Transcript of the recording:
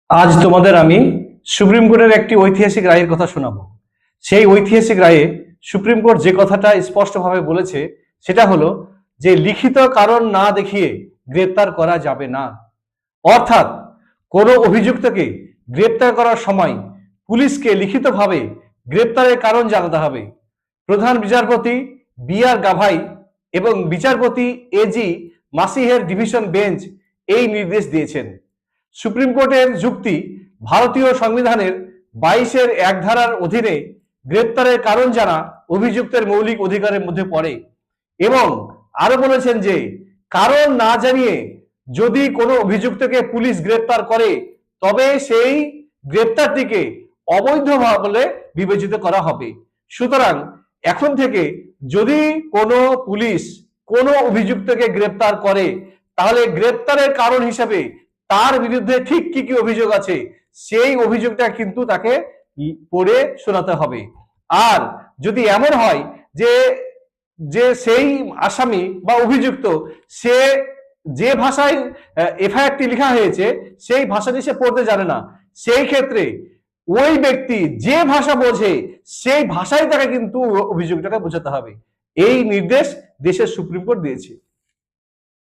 আজ তোমাদের আমি সুপ্রিম কোর্টের একটি ঐতিহাসিক রায়ের কথা শোনাবো। সেই ঐতিহাসিক রায়ে সুপ্রিম কোর্ট যে কথাটা স্পষ্টভাবে বলেছে সেটা হলো যে লিখিত কারণ না দেখিয়ে গ্রেপ্তার করা যাবে না। অর্থাৎ কোনো অভিযুক্তকে গ্রেপ্তার করার সময় পুলিশকে লিখিতভাবে গ্রেপ্তারের কারণ জানাতে হবে। প্রধান বিচারপতি বি.আর. গাভাই এবং বিচারপতি এ.জি. মাসিহের ডিভিশন বেঞ্চ এই নির্দেশ দিয়েছেন। সুপ্রিম কোর্টের যুক্তি, ভারতীয় সংবিধানের 22-1 ধারার অধীনে গ্রেপ্তারের কারণ জানা অভিযুক্তের মৌলিক অধিকারের মধ্যে পড়ে এবং আরো বলেছেন যে কারণ না জানিয়ে যদি কোনো অভিযুক্তকে পুলিশ গ্রেপ্তার করে তবে সেই গ্রেপ্তারটিকে অবৈধ বলে বিবেচিত করা হবে। সুতরাং এখন থেকে যদি কোনো পুলিশ কোনো অভিযুক্তকে গ্রেপ্তার করে তাহলে গ্রেপ্তারের কারণ হিসেবে তার বিরুদ্ধে ঠিক কি কি অভিযোগ আছে সেই অভিযোগটা কিন্তু তাকে পড়ে শোনাতে হবে। আর যদি এমন হয় যে যে সেই আসামি বা অভিযুক্ত সে যে ভাষায় এফআইআরটি লেখা হয়েছে সেই ভাষাটি সে পড়তে জানে না, সেই ক্ষেত্রে ওই ব্যক্তি যে ভাষা বোঝে সেই ভাষায় তাকে কিন্তু অভিযোগটাকে বোঝাতে হবে। এই নির্দেশ দেশের সুপ্রিম কোর্ট দিয়েছে।